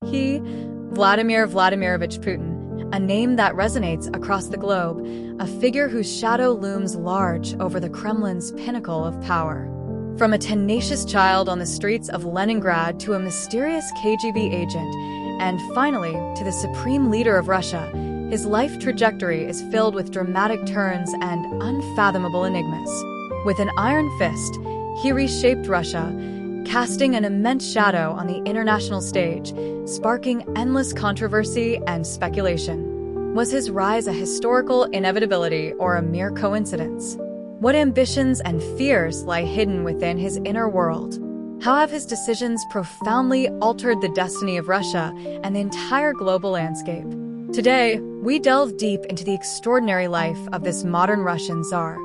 He, Vladimir Vladimirovich Putin, a name that resonates across the globe, a figure whose shadow looms large over the Kremlin's pinnacle of power. From a tenacious child on the streets of Leningrad to a mysterious KGB agent, and finally to the supreme leader of Russia, his life trajectory is filled with dramatic turns and unfathomable enigmas. With an iron fist, he reshaped Russia, casting an immense shadow on the international stage, sparking endless controversy and speculation. Was his rise a historical inevitability or a mere coincidence? What ambitions and fears lie hidden within his inner world? How have his decisions profoundly altered the destiny of Russia and the entire global landscape? Today, we delve deep into the extraordinary life of this modern Russian Tsar,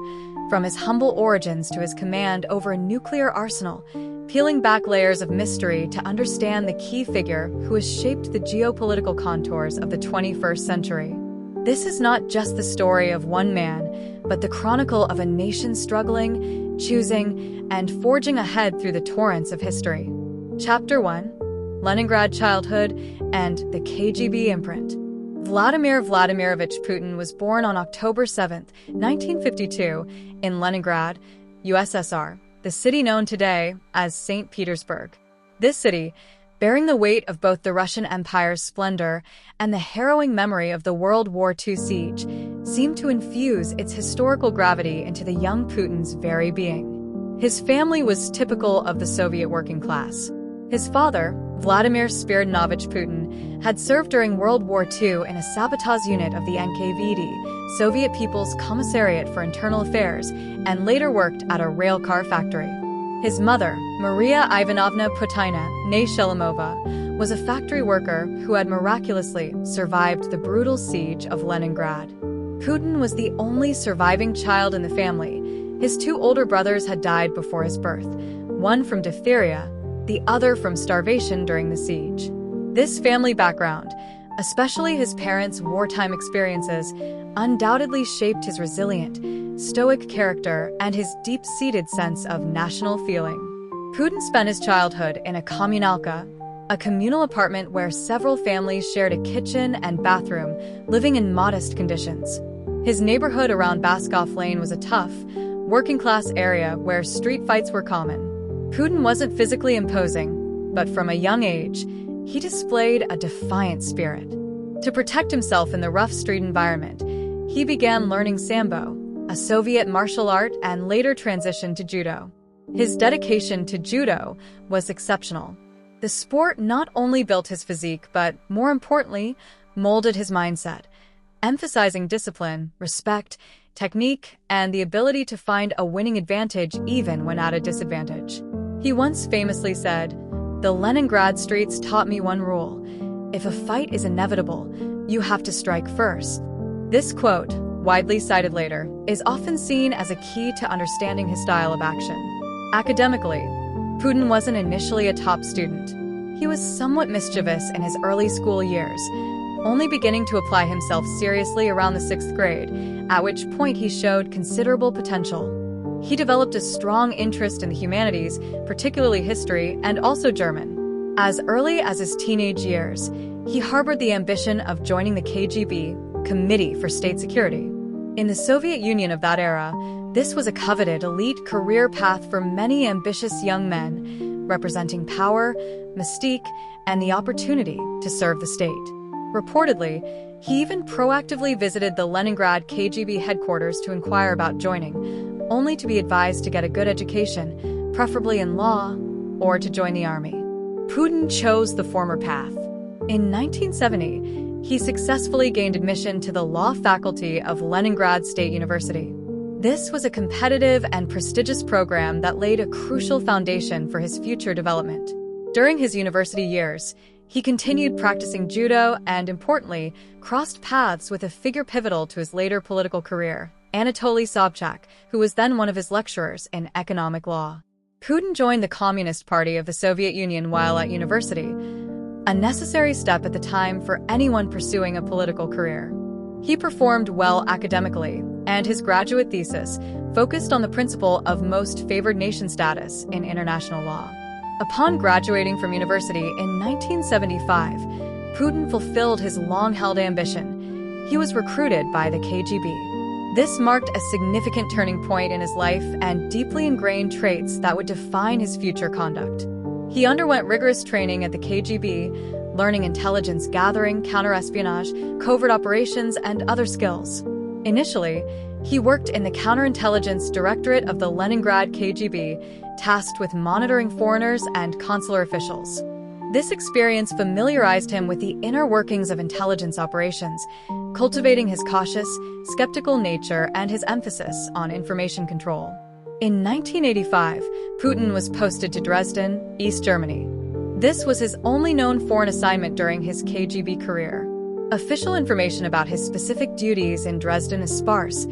from his humble origins to his command over a nuclear arsenal, peeling back layers of mystery to understand the key figure who has shaped the geopolitical contours of the 21st century. This is not just the story of one man, but the chronicle of a nation struggling, choosing, and forging ahead through the torrents of history. Chapter 1: Leningrad Childhood and the KGB Imprint. Vladimir Vladimirovich Putin was born on October 7, 1952, in Leningrad, USSR, the city known today as St. Petersburg. This city, bearing the weight of both the Russian Empire's splendor and the harrowing memory of the World War II siege, seemed to infuse its historical gravity into the young Putin's very being. His family was typical of the Soviet working class. His father, Vladimir Spiridonovich Putin, had served during World War II in a sabotage unit of the NKVD, Soviet People's Commissariat for Internal Affairs, and later worked at a railcar factory. His mother, Maria Ivanovna Putina, née Shelemova, was a factory worker who had miraculously survived the brutal siege of Leningrad. Putin was the only surviving child in the family. His two older brothers had died before his birth, one from diphtheria, the other from starvation during the siege. This family background, especially his parents' wartime experiences, undoubtedly shaped his resilient, stoic character and his deep-seated sense of national feeling. Putin spent his childhood in a kommunalka, a communal apartment where several families shared a kitchen and bathroom, living in modest conditions. His neighborhood around Baskov Lane was a tough, working-class area where street fights were common. Putin wasn't physically imposing, but from a young age, he displayed a defiant spirit. To protect himself in the rough street environment, he began learning Sambo, a Soviet martial art, and later transitioned to judo. His dedication to judo was exceptional. The sport not only built his physique, but, more importantly, molded his mindset, emphasizing discipline, respect, technique, and the ability to find a winning advantage even when at a disadvantage. He once famously said, "The Leningrad streets taught me one rule. If a fight is inevitable, you have to strike first." This quote, widely cited later, is often seen as a key to understanding his style of action. Academically, Putin wasn't initially a top student. He was somewhat mischievous in his early school years, only beginning to apply himself seriously around the 6th grade, at which point he showed considerable potential. He developed a strong interest in the humanities, particularly history, and also German. As early as his teenage years, he harbored the ambition of joining the KGB, Committee for State Security. In the Soviet Union of that era, this was a coveted elite career path for many ambitious young men, representing power, mystique, and the opportunity to serve the state. Reportedly, he even proactively visited the Leningrad KGB headquarters to inquire about joining, only to be advised to get a good education, preferably in law, or to join the army. Putin chose the former path. In 1970, he successfully gained admission to the law faculty of Leningrad State University. This was a competitive and prestigious program that laid a crucial foundation for his future development. During his university years, he continued practicing judo and, importantly, crossed paths with a figure pivotal to his later political career, Anatoly Sobchak, who was then one of his lecturers in economic law. Putin joined the Communist Party of the Soviet Union while at university, a necessary step at the time for anyone pursuing a political career. He performed well academically, and his graduate thesis focused on the principle of most favored nation status in international law. Upon graduating from university in 1975, Putin fulfilled his long-held ambition. He was recruited by the KGB. This marked a significant turning point in his life and deeply ingrained traits that would define his future conduct. He underwent rigorous training at the KGB, learning intelligence gathering, counterespionage, covert operations, and other skills. Initially, he worked in the Counterintelligence Directorate of the Leningrad KGB, tasked with monitoring foreigners and consular officials. This experience familiarized him with the inner workings of intelligence operations, cultivating his cautious, skeptical nature and his emphasis on information control. In 1985, Putin was posted to Dresden, East Germany. This was his only known foreign assignment during his KGB career. Official information about his specific duties in Dresden is sparse,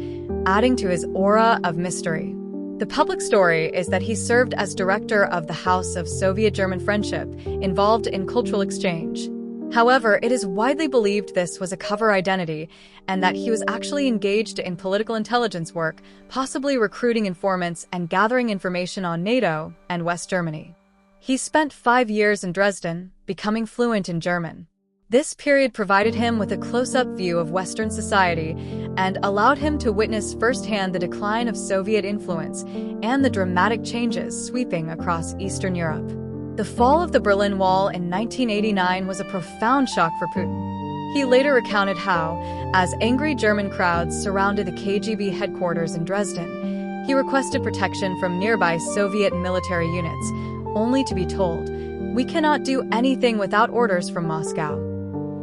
adding to his aura of mystery. The public story is that he served as director of the House of Soviet-German Friendship, involved in cultural exchange. However, it is widely believed this was a cover identity and that he was actually engaged in political intelligence work, possibly recruiting informants and gathering information on NATO and West Germany. He spent 5 years in Dresden, becoming fluent in German. This period provided him with a close-up view of Western society and allowed him to witness firsthand the decline of Soviet influence and the dramatic changes sweeping across Eastern Europe. The fall of the Berlin Wall in 1989 was a profound shock for Putin. He later recounted how, as angry German crowds surrounded the KGB headquarters in Dresden, he requested protection from nearby Soviet military units, only to be told, "We cannot do anything without orders from Moscow."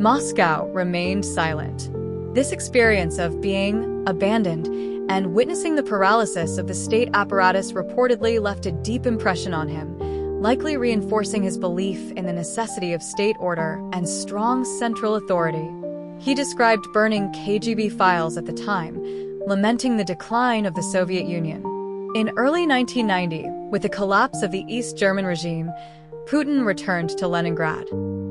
Moscow remained silent. This experience of being abandoned and witnessing the paralysis of the state apparatus reportedly left a deep impression on him, likely reinforcing his belief in the necessity of state order and strong central authority. He described burning KGB files at the time, lamenting the decline of the Soviet Union. In early 1990, with the collapse of the East German regime, Putin returned to Leningrad.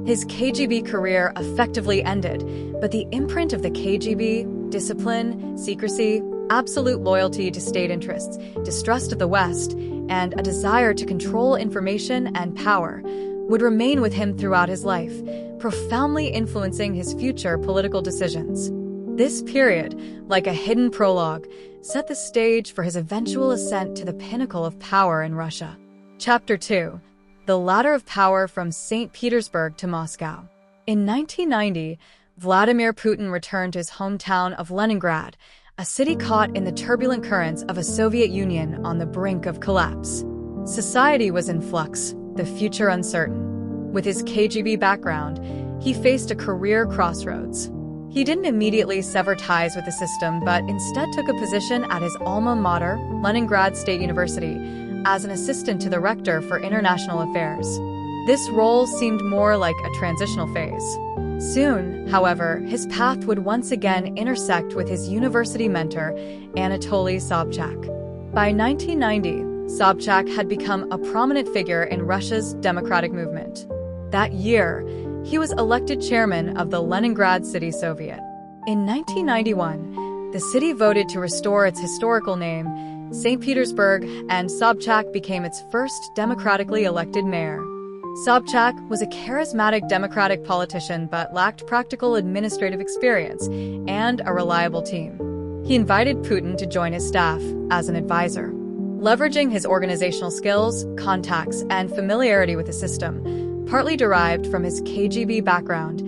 His KGB career effectively ended, but the imprint of the KGB, discipline, secrecy, absolute loyalty to state interests, distrust of the West, and a desire to control information and power would remain with him throughout his life, profoundly influencing his future political decisions. This period, like a hidden prologue, set the stage for his eventual ascent to the pinnacle of power in Russia. Chapter 2. The Ladder of Power from St. Petersburg to Moscow. In 1990, Vladimir Putin returned to his hometown of Leningrad, a city caught in the turbulent currents of a Soviet Union on the brink of collapse. Society was in flux, the future uncertain. With his KGB background, he faced a career crossroads. He didn't immediately sever ties with the system, but instead took a position at his alma mater, Leningrad State University, as an assistant to the rector for international affairs. This role seemed more like a transitional phase. Soon, however, his path would once again intersect with his university mentor, Anatoly Sobchak. By 1990, Sobchak had become a prominent figure in Russia's democratic movement. That year, he was elected chairman of the Leningrad City Soviet. In 1991, the city voted to restore its historical name, St. Petersburg, and Sobchak became its first democratically elected mayor. Sobchak was a charismatic democratic politician but lacked practical administrative experience and a reliable team. He invited Putin to join his staff as an advisor. Leveraging his organizational skills, contacts, and familiarity with the system, partly derived from his KGB background,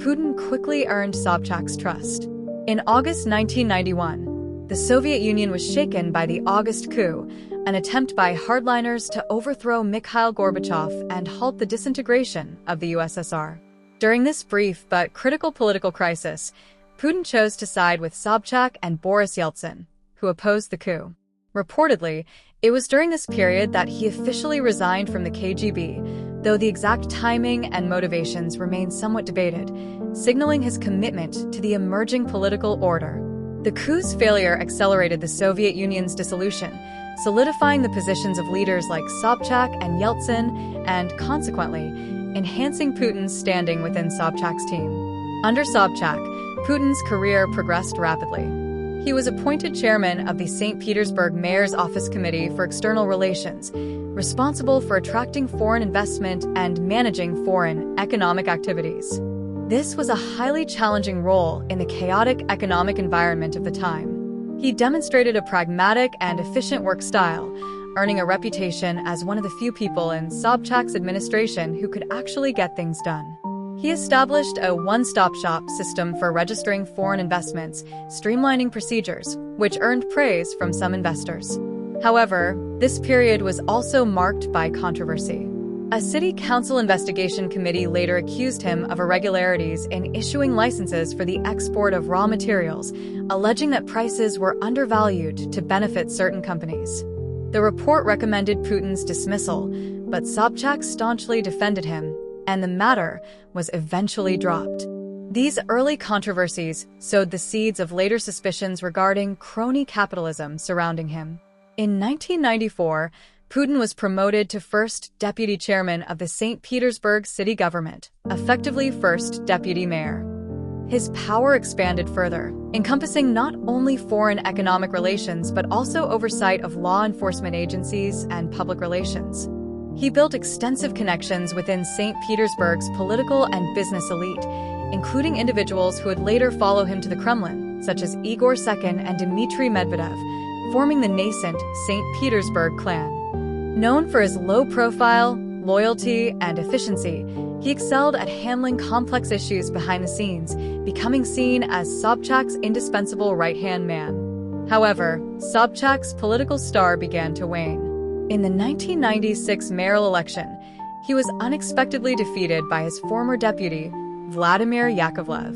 Putin quickly earned Sobchak's trust. In August 1991, the Soviet Union was shaken by the August coup, an attempt by hardliners to overthrow Mikhail Gorbachev and halt the disintegration of the USSR. During this brief but critical political crisis, Putin chose to side with Sobchak and Boris Yeltsin, who opposed the coup. Reportedly, it was during this period that he officially resigned from the KGB, though the exact timing and motivations remain somewhat debated, signaling his commitment to the emerging political order. The coup's failure accelerated the Soviet Union's dissolution, solidifying the positions of leaders like Sobchak and Yeltsin, and consequently, enhancing Putin's standing within Sobchak's team. Under Sobchak, Putin's career progressed rapidly. He was appointed chairman of the St. Petersburg Mayor's Office Committee for External Relations, responsible for attracting foreign investment and managing foreign economic activities. This was a highly challenging role in the chaotic economic environment of the time. He demonstrated a pragmatic and efficient work style, earning a reputation as one of the few people in Sobchak's administration who could actually get things done. He established a one-stop-shop system for registering foreign investments, streamlining procedures, which earned praise from some investors. However, this period was also marked by controversy. A city council investigation committee later accused him of irregularities in issuing licenses for the export of raw materials, alleging that prices were undervalued to benefit certain companies. The report recommended Putin's dismissal, but Sobchak staunchly defended him, and the matter was eventually dropped. These early controversies sowed the seeds of later suspicions regarding crony capitalism surrounding him. In 1994, Putin was promoted to first deputy chairman of the St. Petersburg city government, effectively first deputy mayor. His power expanded further, encompassing not only foreign economic relations but also oversight of law enforcement agencies and public relations. He built extensive connections within St. Petersburg's political and business elite, including individuals who would later follow him to the Kremlin, such as Igor Sechin and Dmitry Medvedev, forming the nascent St. Petersburg clan. Known for his low profile, loyalty, and efficiency, he excelled at handling complex issues behind the scenes, becoming seen as Sobchak's indispensable right-hand man. However, Sobchak's political star began to wane. In the 1996 mayoral election, he was unexpectedly defeated by his former deputy, Vladimir Yakovlev.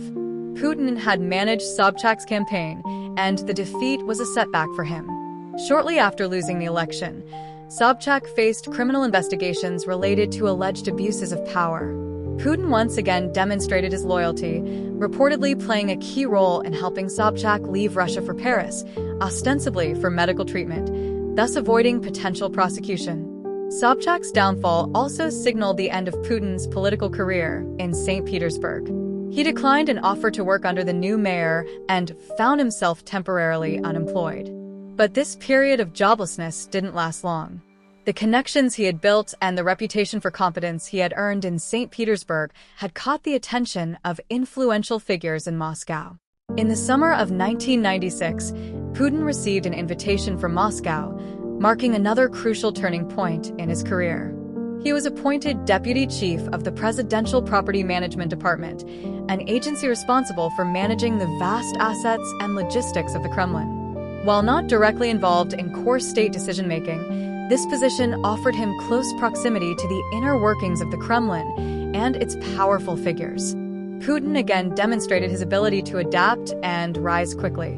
Putin had managed Sobchak's campaign, and the defeat was a setback for him. Shortly after losing the election, Sobchak faced criminal investigations related to alleged abuses of power. Putin once again demonstrated his loyalty, reportedly playing a key role in helping Sobchak leave Russia for Paris, ostensibly for medical treatment, thus avoiding potential prosecution. Sobchak's downfall also signaled the end of Putin's political career in St. Petersburg. He declined an offer to work under the new mayor and found himself temporarily unemployed. But this period of joblessness didn't last long. The connections he had built and the reputation for competence he had earned in St. Petersburg had caught the attention of influential figures in Moscow. In the summer of 1996, Putin received an invitation from Moscow, marking another crucial turning point in his career. He was appointed deputy chief of the Presidential Property Management Department, an agency responsible for managing the vast assets and logistics of the Kremlin. While not directly involved in core state decision-making, this position offered him close proximity to the inner workings of the Kremlin and its powerful figures. Putin again demonstrated his ability to adapt and rise quickly.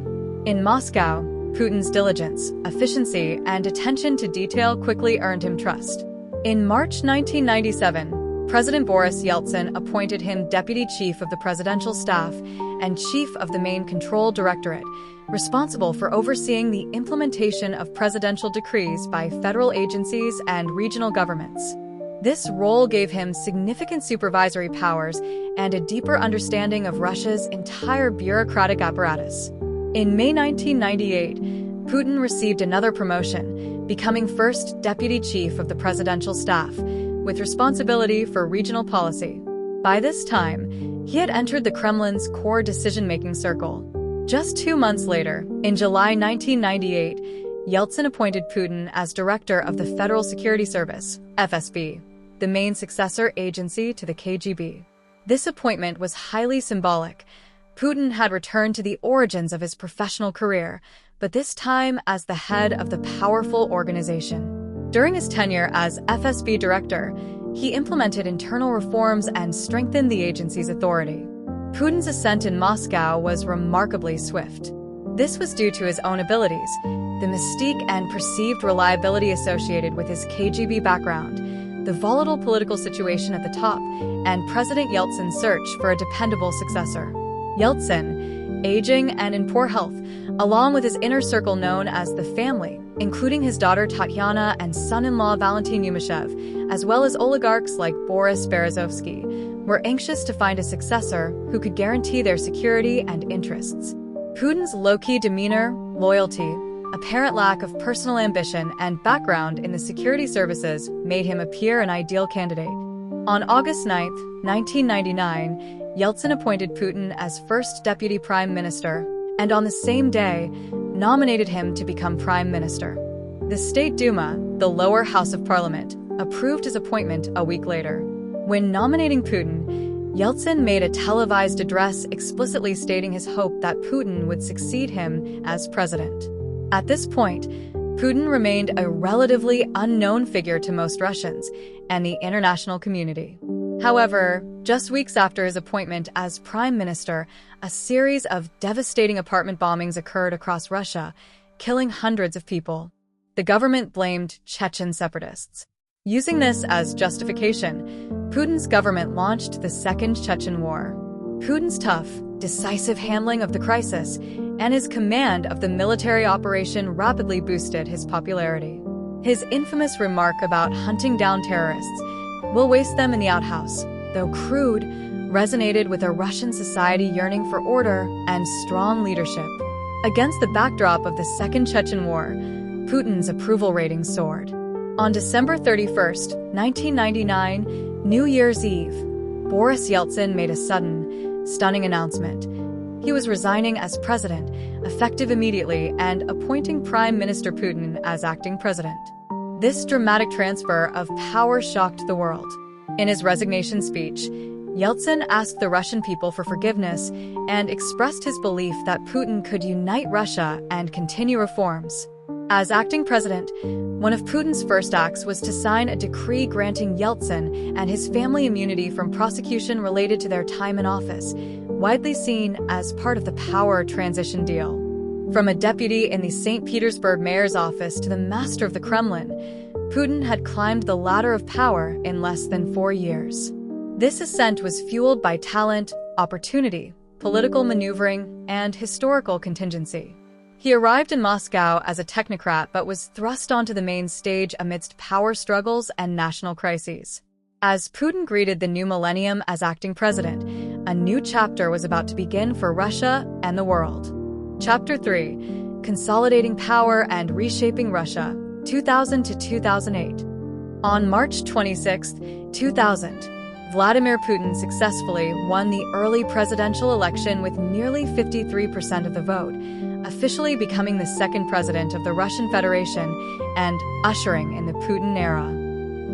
In Moscow, Putin's diligence, efficiency, and attention to detail quickly earned him trust. In March 1997, President Boris Yeltsin appointed him deputy chief of the presidential staff and chief of the main control directorate, responsible for overseeing the implementation of presidential decrees by federal agencies and regional governments. This role gave him significant supervisory powers and a deeper understanding of Russia's entire bureaucratic apparatus. In May 1998, Putin received another promotion, becoming first deputy chief of the presidential staff, with responsibility for regional policy. By this time, he had entered the Kremlin's core decision-making circle. Just 2 months later, in July 1998, Yeltsin appointed Putin as director of the Federal Security Service, FSB, the main successor agency to the KGB. This appointment was highly symbolic. Putin had returned to the origins of his professional career, but this time as the head of the powerful organization. During his tenure as FSB director, he implemented internal reforms and strengthened the agency's authority. Putin's ascent in Moscow was remarkably swift. This was due to his own abilities, the mystique and perceived reliability associated with his KGB background, the volatile political situation at the top, and President Yeltsin's search for a dependable successor. Yeltsin, aging and in poor health, along with his inner circle known as the family, including his daughter Tatiana and son-in-law Valentin Yumashev, as well as oligarchs like Boris Berezovsky, were anxious to find a successor who could guarantee their security and interests. Putin's low-key demeanor, loyalty, apparent lack of personal ambition, and background in the security services made him appear an ideal candidate. On August 9, 1999, Yeltsin appointed Putin as first deputy prime minister, and on the same day, nominated him to become prime minister. The State Duma, the lower house of parliament, approved his appointment a week later. When nominating Putin, Yeltsin made a televised address explicitly stating his hope that Putin would succeed him as president. At this point, Putin remained a relatively unknown figure to most Russians and the international community. However, just weeks after his appointment as prime minister, a series of devastating apartment bombings occurred across Russia, killing hundreds of people. The government blamed Chechen separatists. Using this as justification, Putin's government launched the Second Chechen War. Putin's tough, decisive handling of the crisis and his command of the military operation rapidly boosted his popularity. His infamous remark about hunting down terrorists, "We'll waste them in the outhouse," though crude, resonated with a Russian society yearning for order and strong leadership. Against the backdrop of the Second Chechen War, Putin's approval rating soared. On December 31, 1999, New Year's Eve, Boris Yeltsin made a sudden, stunning announcement. He was resigning as president, effective immediately, and appointing Prime Minister Putin as acting president. This dramatic transfer of power shocked the world. In his resignation speech, Yeltsin asked the Russian people for forgiveness and expressed his belief that Putin could unite Russia and continue reforms. As acting president, one of Putin's first acts was to sign a decree granting Yeltsin and his family immunity from prosecution related to their time in office, widely seen as part of the power transition deal. From a deputy in the St. Petersburg mayor's office to the master of the Kremlin, Putin had climbed the ladder of power in less than 4 years. This ascent was fueled by talent, opportunity, political maneuvering, and historical contingency. He arrived in Moscow as a technocrat but was thrust onto the main stage amidst power struggles and national crises. As Putin greeted the new millennium as acting president, a new chapter was about to begin for Russia and the world. Chapter 3: Consolidating Power and Reshaping Russia, 2000 to 2008. On March 26, 2000, Vladimir Putin successfully won the early presidential election with nearly 53% of the vote, officially becoming the second president of the Russian Federation and ushering in the Putin era.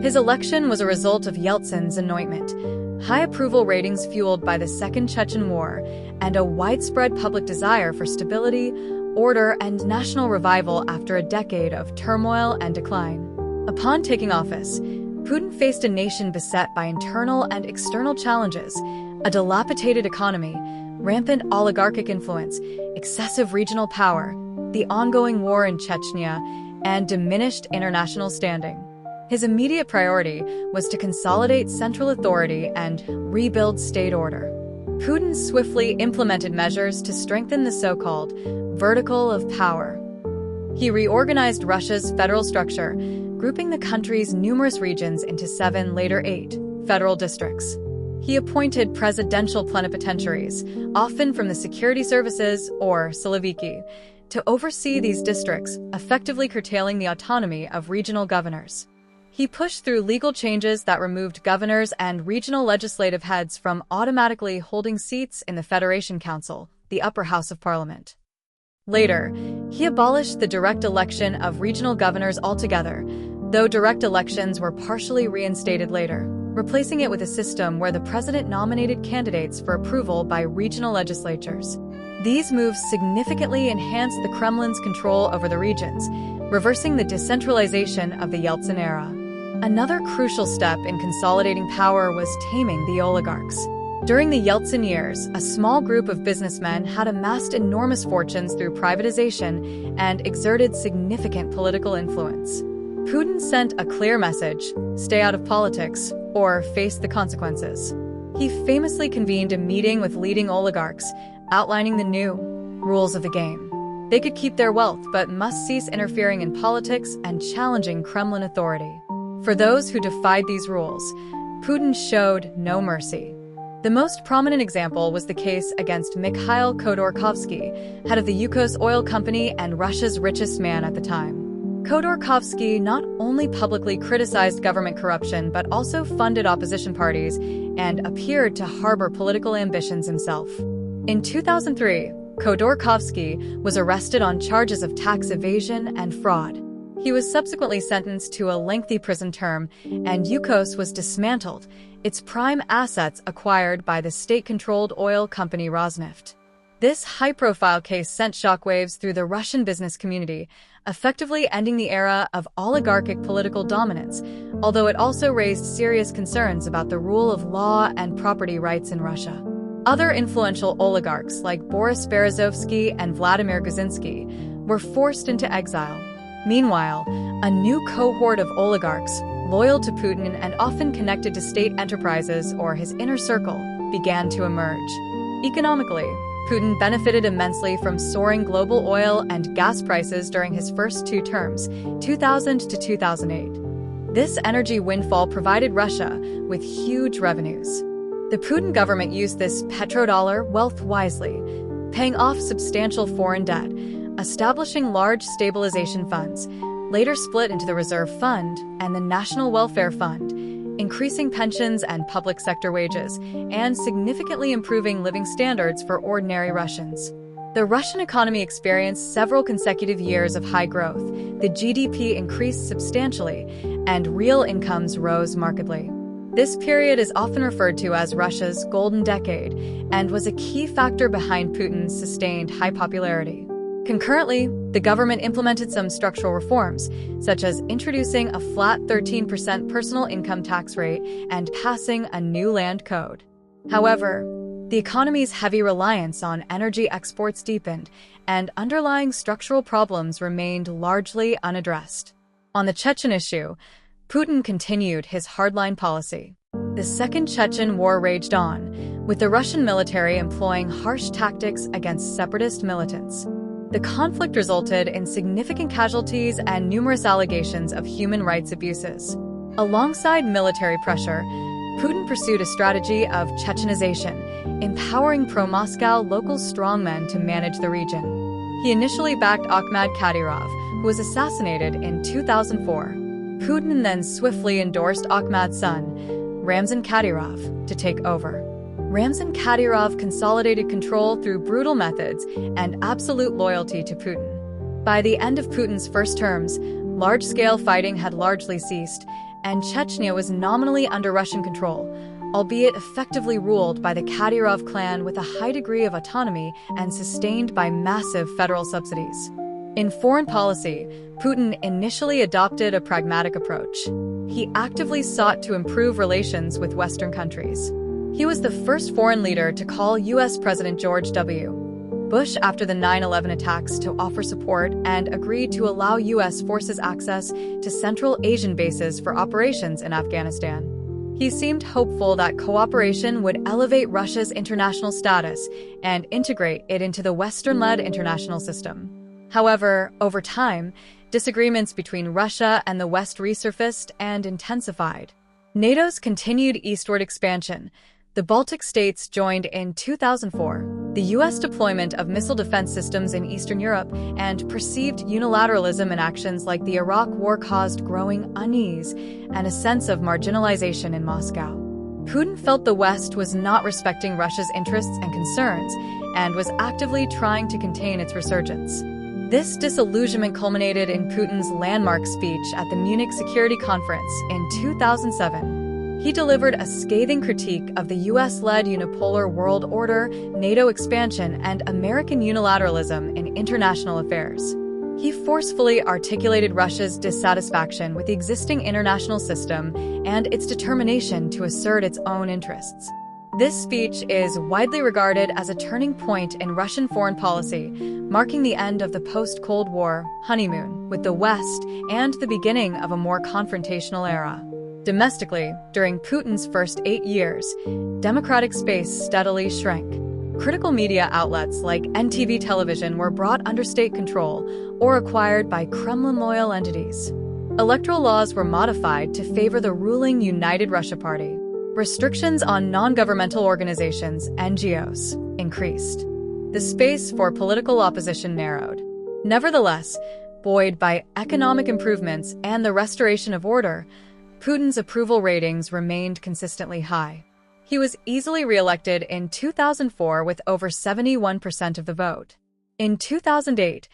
His election was a result of Yeltsin's anointment, high approval ratings fueled by the Second Chechen War, and a widespread public desire for stability, order, and national revival after a decade of turmoil and decline. Upon taking office, Putin faced a nation beset by internal and external challenges, a dilapidated economy, rampant oligarchic influence, excessive regional power, the ongoing war in Chechnya, and diminished international standing. His immediate priority was to consolidate central authority and rebuild state order. Putin swiftly implemented measures to strengthen the so-called vertical of power. He reorganized Russia's federal structure, grouping the country's numerous regions into 7, later 8, federal districts. He appointed presidential plenipotentiaries, often from the security services or Siloviki, to oversee these districts, effectively curtailing the autonomy of regional governors. He pushed through legal changes that removed governors and regional legislative heads from automatically holding seats in the Federation Council, the upper house of parliament. Later, he abolished the direct election of regional governors altogether, though direct elections were partially reinstated later, replacing it with a system where the president nominated candidates for approval by regional legislatures. These moves significantly enhanced the Kremlin's control over the regions, reversing the decentralization of the Yeltsin era. Another crucial step in consolidating power was taming the oligarchs. During the Yeltsin years, a small group of businessmen had amassed enormous fortunes through privatization and exerted significant political influence. Putin sent a clear message: stay out of politics or face the consequences. He famously convened a meeting with leading oligarchs, outlining the new rules of the game. They could keep their wealth but must cease interfering in politics and challenging Kremlin authority. For those who defied these rules, Putin showed no mercy. The most prominent example was the case against Mikhail Khodorkovsky, head of the Yukos oil company and Russia's richest man at the time. Khodorkovsky not only publicly criticized government corruption but also funded opposition parties, and appeared to harbor political ambitions himself. In 2003, Khodorkovsky was arrested on charges of tax evasion and fraud. He was subsequently sentenced to a lengthy prison term, and Yukos was dismantled, its prime assets acquired by the state-controlled oil company Rosneft. This high-profile case sent shockwaves through the Russian business community, effectively ending the era of oligarchic political dominance, although it also raised serious concerns about the rule of law and property rights in Russia. Other influential oligarchs like Boris Berezovsky and Vladimir Guzinsky were forced into exile. Meanwhile, a new cohort of oligarchs, loyal to Putin and often connected to state enterprises or his inner circle, began to emerge. Economically, Putin benefited immensely from soaring global oil and gas prices during his first two terms, 2000 to 2008. This energy windfall provided Russia with huge revenues. The Putin government used this petrodollar wealth wisely, paying off substantial foreign debt, establishing large stabilization funds, later split into the Reserve Fund and the National Welfare Fund, increasing pensions and public sector wages, and significantly improving living standards for ordinary Russians. The Russian economy experienced several consecutive years of high growth. The GDP increased substantially, and real incomes rose markedly. This period is often referred to as Russia's golden decade and was a key factor behind Putin's sustained high popularity. Concurrently, the government implemented some structural reforms, such as introducing a flat 13% personal income tax rate and passing a new land code. However, the economy's heavy reliance on energy exports deepened, and underlying structural problems remained largely unaddressed. On the Chechen issue, Putin continued his hardline policy. The Second Chechen War raged on, with the Russian military employing harsh tactics against separatist militants. The conflict resulted in significant casualties and numerous allegations of human rights abuses. Alongside military pressure, Putin pursued a strategy of Chechenization, empowering pro-Moscow local strongmen to manage the region. He initially backed Ahmad Kadyrov, who was assassinated in 2004. Putin then swiftly endorsed Ahmad's son, Ramzan Kadyrov, to take over. Ramzan Kadyrov consolidated control through brutal methods and absolute loyalty to Putin. By the end of Putin's first terms, large-scale fighting had largely ceased, and Chechnya was nominally under Russian control, albeit effectively ruled by the Kadyrov clan with a high degree of autonomy and sustained by massive federal subsidies. In foreign policy, Putin initially adopted a pragmatic approach. He actively sought to improve relations with Western countries. He was the first foreign leader to call U.S. President George W. Bush after the 9/11 attacks to offer support and agreed to allow U.S. forces access to Central Asian bases for operations in Afghanistan. He seemed hopeful that cooperation would elevate Russia's international status and integrate it into the Western-led international system. However, over time, disagreements between Russia and the West resurfaced and intensified. NATO's continued eastward expansion. The Baltic states joined in 2004, the U.S. deployment of missile defense systems in Eastern Europe, and perceived unilateralism in actions like the Iraq War caused growing unease and a sense of marginalization in Moscow. Putin felt the West was not respecting Russia's interests and concerns, and was actively trying to contain its resurgence. This disillusionment culminated in Putin's landmark speech at the Munich Security Conference in 2007. He delivered a scathing critique of the U.S.-led unipolar world order, NATO expansion, and American unilateralism in international affairs. He forcefully articulated Russia's dissatisfaction with the existing international system and its determination to assert its own interests. This speech is widely regarded as a turning point in Russian foreign policy, marking the end of the post-Cold War honeymoon with the West and the beginning of a more confrontational era. Domestically, during Putin's first 8 years, democratic space steadily shrank. Critical media outlets like NTV television were brought under state control or acquired by Kremlin-loyal entities. Electoral laws were modified to favor the ruling United Russia Party. Restrictions on non-governmental organizations, NGOs, increased. The space for political opposition narrowed. Nevertheless, buoyed by economic improvements and the restoration of order, Putin's approval ratings remained consistently high. He was easily re-elected in 2004 with over 71% of the vote. In 2008,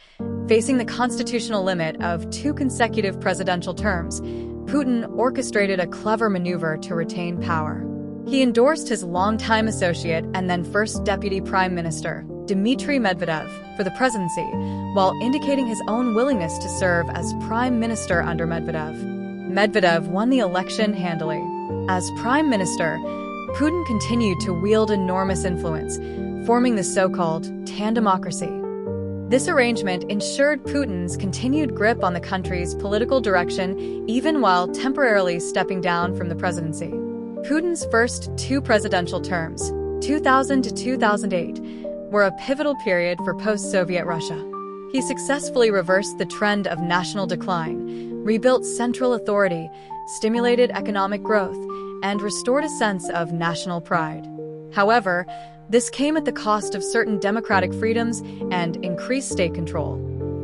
facing the constitutional limit of 2 consecutive presidential terms, Putin orchestrated a clever maneuver to retain power. He endorsed his longtime associate and then first deputy prime minister, Dmitry Medvedev, for the presidency, while indicating his own willingness to serve as prime minister under Medvedev. Medvedev won the election handily. As prime minister, Putin continued to wield enormous influence, forming the so-called tandemocracy. This arrangement ensured Putin's continued grip on the country's political direction, even while temporarily stepping down from the presidency. Putin's first 2 presidential terms, 2000 to 2008, were a pivotal period for post-Soviet Russia. He successfully reversed the trend of national decline, rebuilt central authority, stimulated economic growth, and restored a sense of national pride. However, this came at the cost of certain democratic freedoms and increased state control.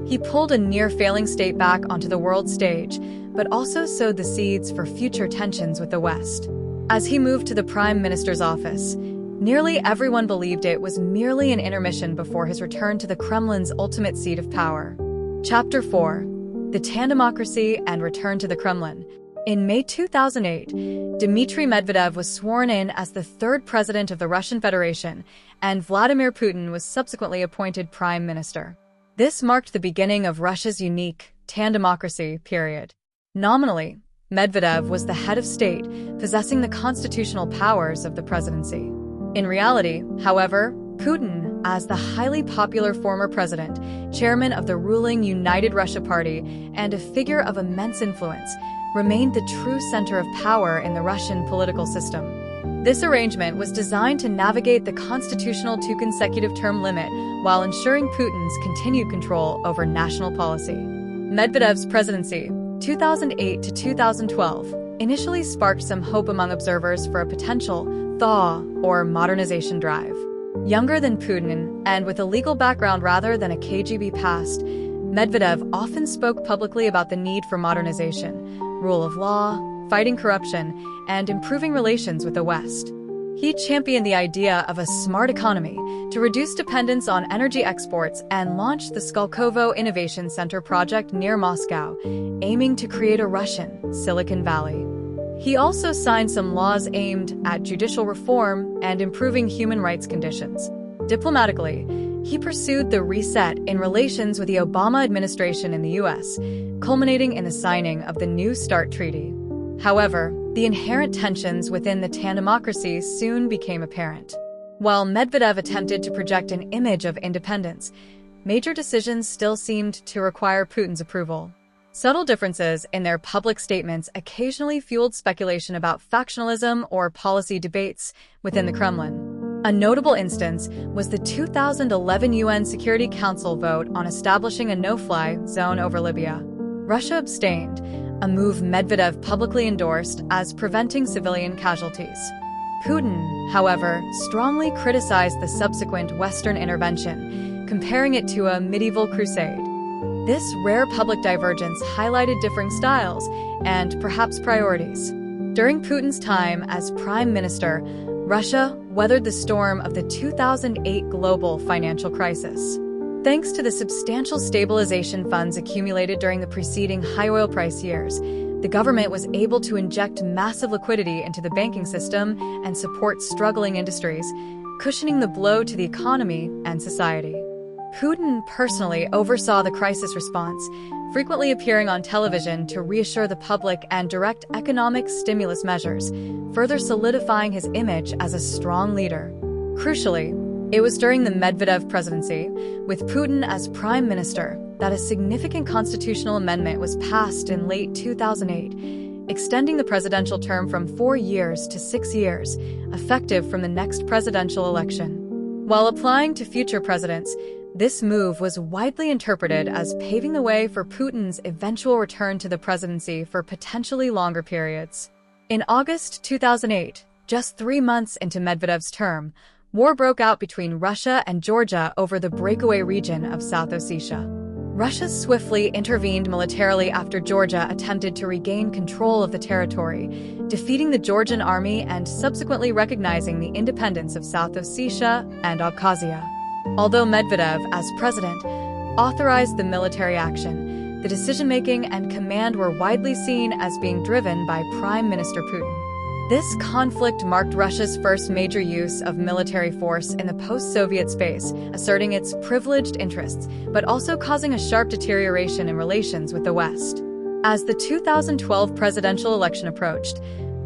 He pulled a near-failing state back onto the world stage, but also sowed the seeds for future tensions with the West. As he moved to the prime minister's office, nearly everyone believed it was merely an intermission before his return to the Kremlin's ultimate seat of power. Chapter 4: The Tandemocracy and Return to the Kremlin. In May 2008, Dmitry Medvedev was sworn in as the 3rd president of the Russian Federation, and Vladimir Putin was subsequently appointed prime minister. This marked the beginning of Russia's unique tandemocracy period. Nominally, Medvedev was the head of state, possessing the constitutional powers of the presidency. In reality, however, Putin, as the highly popular former president, chairman of the ruling United Russia Party, and a figure of immense influence, remained the true center of power in the Russian political system. This arrangement was designed to navigate the constitutional 2 consecutive term limit while ensuring Putin's continued control over national policy. Medvedev's presidency, 2008 to 2012, initially sparked some hope among observers for a potential thaw or modernization drive. Younger than Putin and with a legal background rather than a KGB past, Medvedev often spoke publicly about the need for modernization, rule of law, fighting corruption, and improving relations with the West. He championed the idea of a smart economy to reduce dependence on energy exports and launched the Skolkovo Innovation Center project near Moscow, aiming to create a Russian Silicon Valley. He also signed some laws aimed at judicial reform and improving human rights conditions. Diplomatically, he pursued the reset in relations with the Obama administration in the U.S., culminating in the signing of the New START Treaty. However, the inherent tensions within the tandemocracy soon became apparent. While Medvedev attempted to project an image of independence, major decisions still seemed to require Putin's approval. Subtle differences in their public statements occasionally fueled speculation about factionalism or policy debates within the Kremlin. A notable instance was the 2011 UN Security Council vote on establishing a no-fly zone over Libya. Russia abstained, a move Medvedev publicly endorsed as preventing civilian casualties. Putin, however, strongly criticized the subsequent Western intervention, comparing it to a medieval crusade. This rare public divergence highlighted differing styles and perhaps priorities. During Putin's time as prime minister, Russia weathered the storm of the 2008 global financial crisis. Thanks to the substantial stabilization funds accumulated during the preceding high oil price years, the government was able to inject massive liquidity into the banking system and support struggling industries, cushioning the blow to the economy and society. Putin personally oversaw the crisis response, frequently appearing on television to reassure the public and direct economic stimulus measures, further solidifying his image as a strong leader. Crucially, it was during the Medvedev presidency, with Putin as prime minister, that a significant constitutional amendment was passed in late 2008, extending the presidential term from 4 years to 6 years, effective from the next presidential election. While applying to future presidents, this move was widely interpreted as paving the way for Putin's eventual return to the presidency for potentially longer periods. In August 2008, just 3 months into Medvedev's term, war broke out between Russia and Georgia over the breakaway region of South Ossetia. Russia swiftly intervened militarily after Georgia attempted to regain control of the territory, defeating the Georgian army and subsequently recognizing the independence of South Ossetia and Abkhazia. Although Medvedev, as president, authorized the military action, the decision-making and command were widely seen as being driven by Prime Minister Putin. This conflict marked Russia's first major use of military force in the post-Soviet space, asserting its privileged interests, but also causing a sharp deterioration in relations with the West. As the 2012 presidential election approached,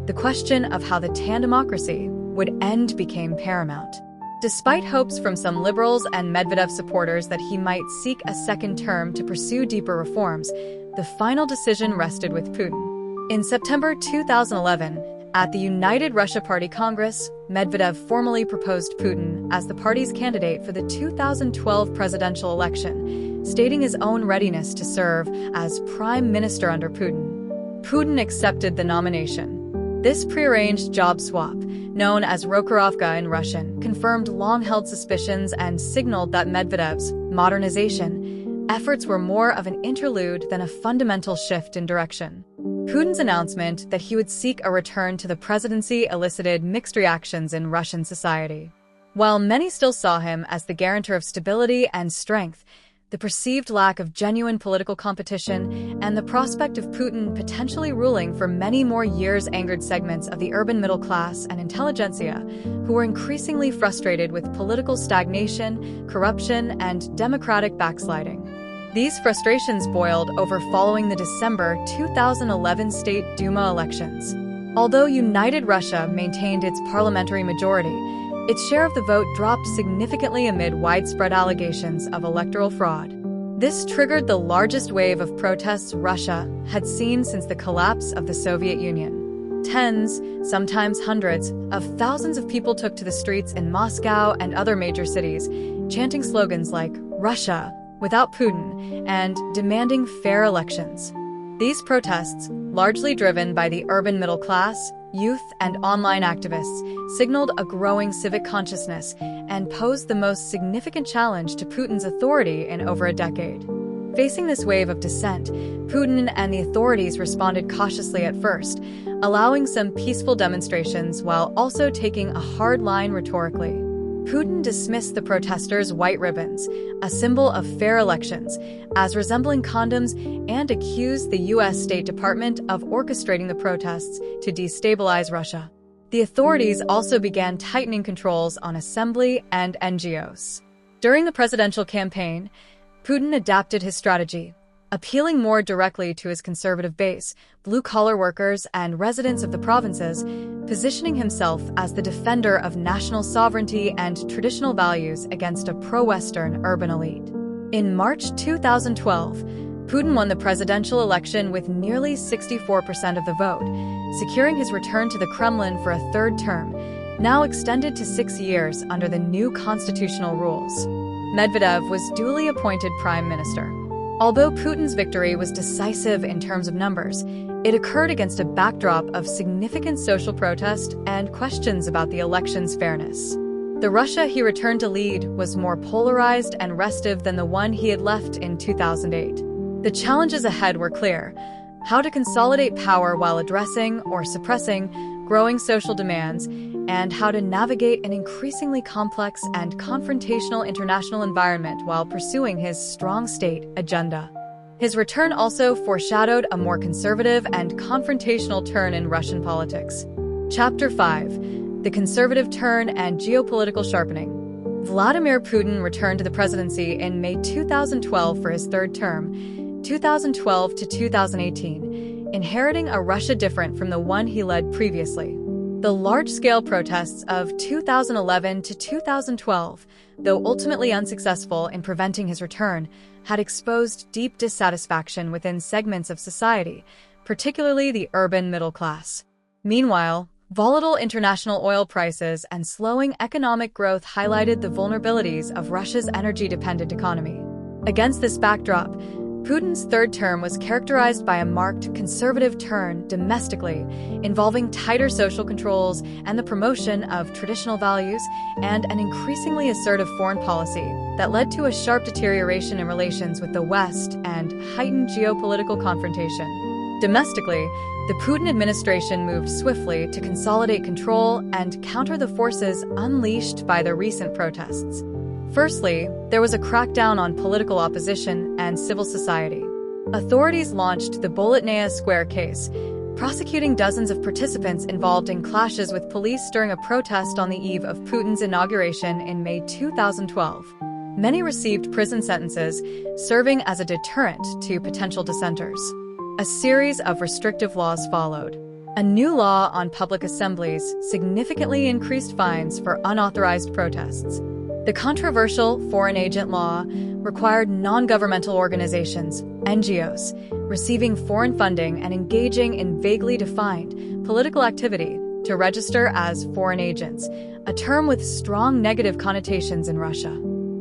the question of how the tandemocracy would end became paramount. Despite hopes from some liberals and Medvedev supporters that he might seek a second term to pursue deeper reforms, the final decision rested with Putin. In September 2011, at the United Russia Party Congress, Medvedev formally proposed Putin as the party's candidate for the 2012 presidential election, stating his own readiness to serve as prime minister under Putin. Putin accepted the nomination. This prearranged job swap, known as Rokorovka in Russian, confirmed long-held suspicions and signaled that Medvedev's modernization efforts were more of an interlude than a fundamental shift in direction. Putin's announcement that he would seek a return to the presidency elicited mixed reactions in Russian society. While many still saw him as the guarantor of stability and strength, the perceived lack of genuine political competition and the prospect of Putin potentially ruling for many more years angered segments of the urban middle class and intelligentsia, who were increasingly frustrated with political stagnation, corruption, and democratic backsliding. These frustrations boiled over following the December 2011 State Duma elections. Although United Russia maintained its parliamentary majority, its share of the vote dropped significantly amid widespread allegations of electoral fraud. This triggered the largest wave of protests Russia had seen since the collapse of the Soviet Union. Tens, sometimes hundreds, of thousands of people took to the streets in Moscow and other major cities, chanting slogans like "Russia without Putin" and demanding fair elections. These protests, largely driven by the urban middle class, youth, and online activists, signaled a growing civic consciousness and posed the most significant challenge to Putin's authority in over a decade. Facing this wave of dissent, Putin and the authorities responded cautiously at first, allowing some peaceful demonstrations while also taking a hard line rhetorically. Putin dismissed the protesters' white ribbons, a symbol of fair elections, as resembling condoms and accused the U.S. State Department of orchestrating the protests to destabilize Russia. The authorities also began tightening controls on assembly and NGOs. During the presidential campaign, Putin adapted his strategy, appealing more directly to his conservative base, blue-collar workers, and residents of the provinces, positioning himself as the defender of national sovereignty and traditional values against a pro-Western urban elite. In March 2012, Putin won the presidential election with nearly 64% of the vote, securing his return to the Kremlin for a third term, now extended to 6 years under the new constitutional rules. Medvedev was duly appointed prime minister. Although Putin's victory was decisive in terms of numbers, it occurred against a backdrop of significant social protest and questions about the election's fairness. The Russia he returned to lead was more polarized and restive than the one he had left in 2008. The challenges ahead were clear: how to consolidate power while addressing or suppressing growing social demands, and how to navigate an increasingly complex and confrontational international environment while pursuing his strong state agenda. His return also foreshadowed a more conservative and confrontational turn in Russian politics. Chapter 5: The Conservative Turn and Geopolitical Sharpening. Vladimir Putin returned to the presidency in May 2012 for his third term, 2012 to 2018, inheriting a Russia different from the one he led previously. The large-scale protests of 2011 to 2012, though ultimately unsuccessful in preventing his return, had exposed deep dissatisfaction within segments of society, particularly the urban middle class. Meanwhile, volatile international oil prices and slowing economic growth highlighted the vulnerabilities of Russia's energy-dependent economy. Against this backdrop, Putin's third term was characterized by a marked conservative turn domestically, involving tighter social controls and the promotion of traditional values, and an increasingly assertive foreign policy that led to a sharp deterioration in relations with the West and heightened geopolitical confrontation. Domestically, the Putin administration moved swiftly to consolidate control and counter the forces unleashed by the recent protests. Firstly, there was a crackdown on political opposition and civil society. Authorities launched the Bolotnaya Square case, prosecuting dozens of participants involved in clashes with police during a protest on the eve of Putin's inauguration in May 2012. Many received prison sentences, serving as a deterrent to potential dissenters. A series of restrictive laws followed. A new law on public assemblies significantly increased fines for unauthorized protests. The controversial foreign agent law required non-governmental organizations, NGOs, receiving foreign funding and engaging in vaguely defined political activity to register as foreign agents, a term with strong negative connotations in Russia.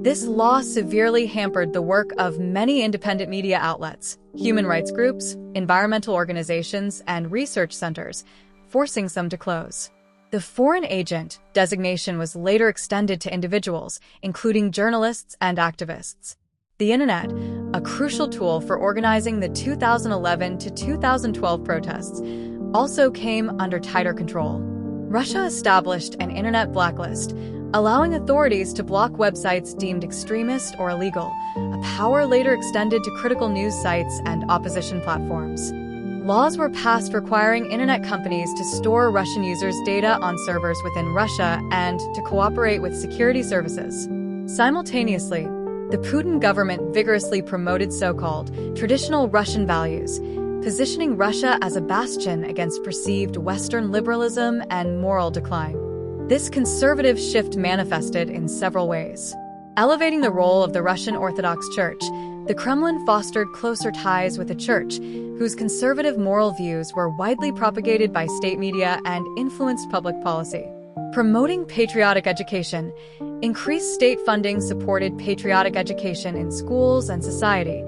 This law severely hampered the work of many independent media outlets, human rights groups, environmental organizations, and research centers, forcing some to close. The foreign agent designation was later extended to individuals, including journalists and activists. The Internet, a crucial tool for organizing the 2011 to 2012 protests, also came under tighter control. Russia established an Internet blacklist, allowing authorities to block websites deemed extremist or illegal, a power later extended to critical news sites and opposition platforms. Laws were passed requiring internet companies to store Russian users' data on servers within Russia and to cooperate with security services. Simultaneously, the Putin government vigorously promoted so-called traditional Russian values, positioning Russia as a bastion against perceived Western liberalism and moral decline. This conservative shift manifested in several ways. Elevating the role of the Russian Orthodox Church, the Kremlin fostered closer ties with a church whose conservative moral views were widely propagated by state media and influenced public policy. Promoting patriotic education, increased state funding supported patriotic education in schools and society,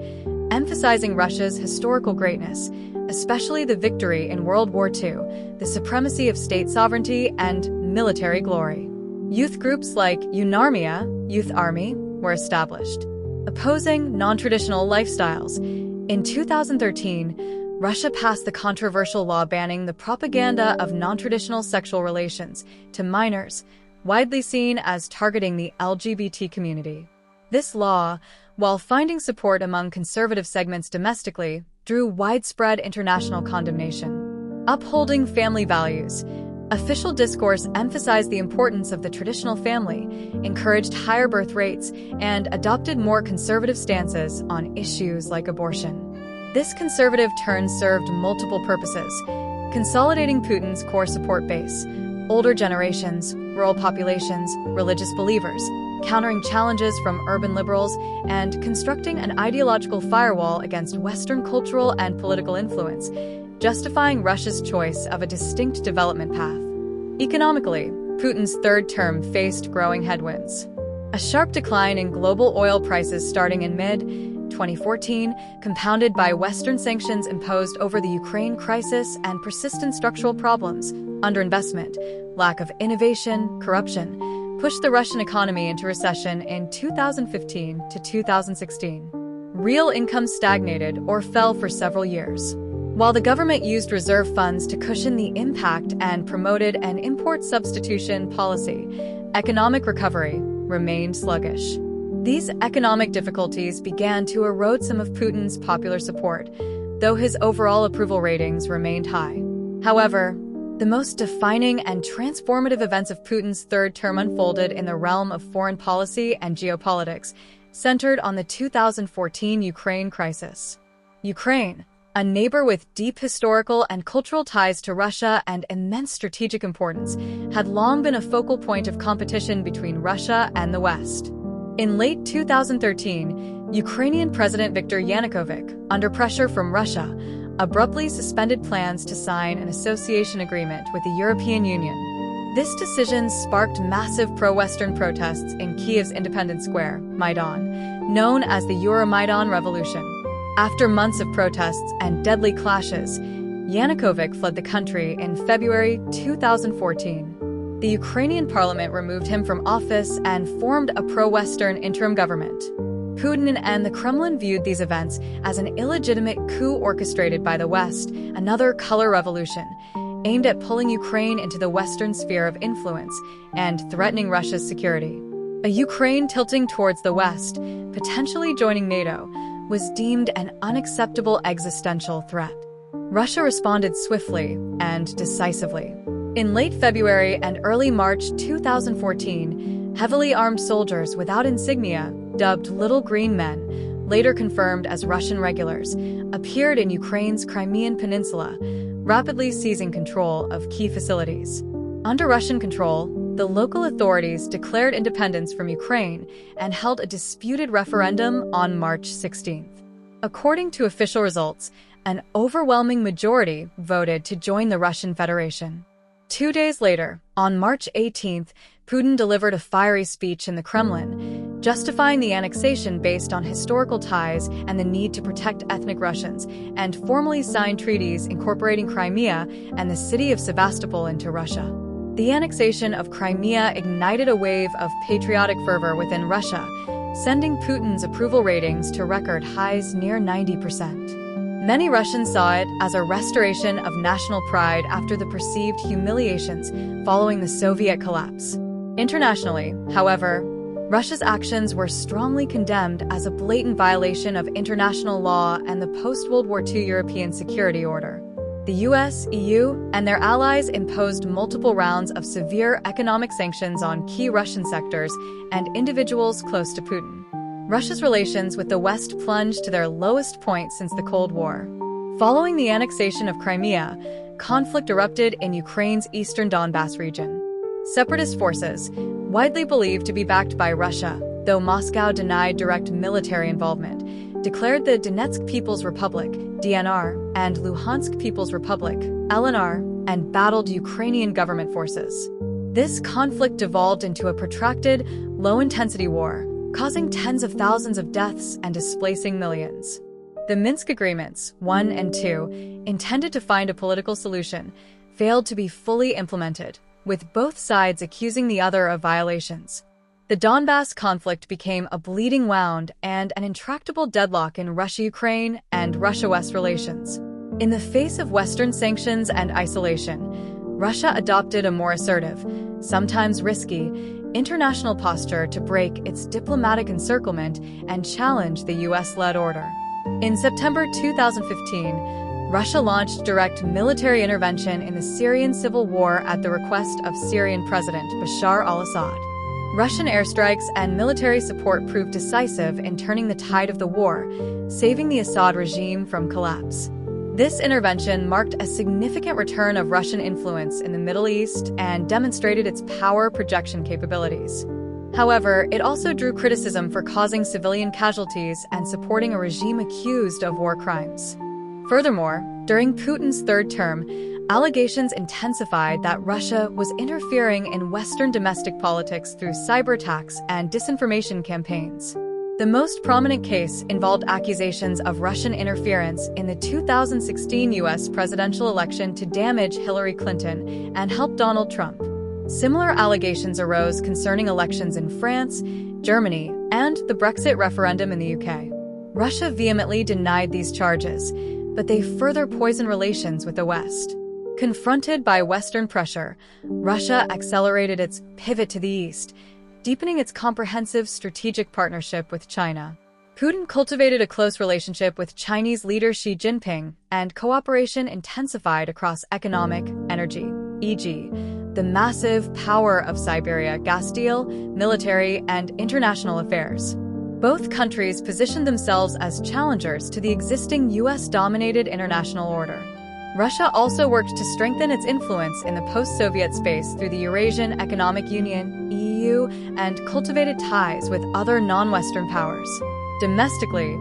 emphasizing Russia's historical greatness, especially the victory in World War II, the supremacy of state sovereignty, and military glory. Youth groups like Unarmia, Youth Army, were established, opposing non-traditional lifestyles. In 2013, Russia passed the controversial law banning the propaganda of non-traditional sexual relations to minors, widely seen as targeting the LGBT community. This law, while finding support among conservative segments domestically, drew widespread international condemnation. Upholding family values. Official discourse emphasized the importance of the traditional family, encouraged higher birth rates, and adopted more conservative stances on issues like abortion. This conservative turn served multiple purposes: consolidating Putin's core support base, older generations, rural populations, religious believers, countering challenges from urban liberals, and constructing an ideological firewall against Western cultural and political influence, justifying Russia's choice of a distinct development path. Economically, Putin's third term faced growing headwinds. A sharp decline in global oil prices starting in mid-2014, compounded by Western sanctions imposed over the Ukraine crisis and persistent structural problems, underinvestment, lack of innovation, corruption, pushed the Russian economy into recession in 2015 to 2016. Real income stagnated or fell for several years. While the government used reserve funds to cushion the impact and promoted an import substitution policy, economic recovery remained sluggish. These economic difficulties began to erode some of Putin's popular support, though his overall approval ratings remained high. However, the most defining and transformative events of Putin's third term unfolded in the realm of foreign policy and geopolitics, centered on the 2014 Ukraine crisis. Ukraine, a neighbor with deep historical and cultural ties to Russia and immense strategic importance, had long been a focal point of competition between Russia and the West. In late 2013, Ukrainian President Viktor Yanukovych, under pressure from Russia, abruptly suspended plans to sign an association agreement with the European Union. This decision sparked massive pro-Western protests in Kiev's Independence Square, Maidan, known as the Euromaidan Revolution. After months of protests and deadly clashes, Yanukovych fled the country in February 2014. The Ukrainian parliament removed him from office and formed a pro-Western interim government. Putin and the Kremlin viewed these events as an illegitimate coup orchestrated by the West, another color revolution, aimed at pulling Ukraine into the Western sphere of influence and threatening Russia's security. A Ukraine tilting towards the West, potentially joining NATO, was deemed an unacceptable existential threat. Russia responded swiftly and decisively. In late February and early March 2014, heavily armed soldiers without insignia, dubbed Little Green Men, later confirmed as Russian regulars, appeared in Ukraine's Crimean peninsula, rapidly seizing control of key facilities. Under Russian control, the local authorities declared independence from Ukraine and held a disputed referendum on March 16th. According to official results, an overwhelming majority voted to join the Russian Federation. 2 days later, on March 18th, Putin delivered a fiery speech in the Kremlin, justifying the annexation based on historical ties and the need to protect ethnic Russians, and formally signed treaties incorporating Crimea and the city of Sevastopol into Russia. The annexation of Crimea ignited a wave of patriotic fervor within Russia, sending Putin's approval ratings to record highs near 90%. Many Russians saw it as a restoration of national pride after the perceived humiliations following the Soviet collapse. Internationally, however, Russia's actions were strongly condemned as a blatant violation of international law and the post-World War II European security order. The US, EU, and their allies imposed multiple rounds of severe economic sanctions on key Russian sectors and individuals close to Putin. Russia's relations with the West plunged to their lowest point since the Cold War. Following the annexation of Crimea, conflict erupted in Ukraine's eastern Donbas region. Separatist forces, widely believed to be backed by Russia, though Moscow denied direct military involvement, declared the Donetsk People's Republic, DNR, and Luhansk People's Republic, LNR, and battled Ukrainian government forces. This conflict devolved into a protracted, low-intensity war, causing tens of thousands of deaths and displacing millions. The Minsk Agreements, 1 and 2, intended to find a political solution, failed to be fully implemented, with both sides accusing the other of violations. The Donbas conflict became a bleeding wound and an intractable deadlock in Russia-Ukraine and Russia-West relations. In the face of Western sanctions and isolation, Russia adopted a more assertive, sometimes risky, international posture to break its diplomatic encirclement and challenge the US-led order. In September 2015, Russia launched direct military intervention in the Syrian civil war at the request of Syrian President Bashar al-Assad. Russian airstrikes and military support proved decisive in turning the tide of the war, saving the Assad regime from collapse. This intervention marked a significant return of Russian influence in the Middle East and demonstrated its power projection capabilities. However, it also drew criticism for causing civilian casualties and supporting a regime accused of war crimes. Furthermore, during Putin's third term, allegations intensified that Russia was interfering in Western domestic politics through cyber attacks and disinformation campaigns. The most prominent case involved accusations of Russian interference in the 2016 U.S. presidential election to damage Hillary Clinton and help Donald Trump. Similar allegations arose concerning elections in France, Germany, and the Brexit referendum in the UK. Russia vehemently denied these charges, but they further poisoned relations with the West. Confronted by Western pressure, Russia accelerated its pivot to the East, deepening its comprehensive strategic partnership with China. Putin cultivated a close relationship with Chinese leader Xi Jinping, and cooperation intensified across economic, energy, e.g., the massive power of Siberia gas deal, military, and international affairs. Both countries positioned themselves as challengers to the existing US-dominated international order. Russia also worked to strengthen its influence in the post-Soviet space through the Eurasian Economic Union, EU, and cultivated ties with other non-Western powers. Domestically,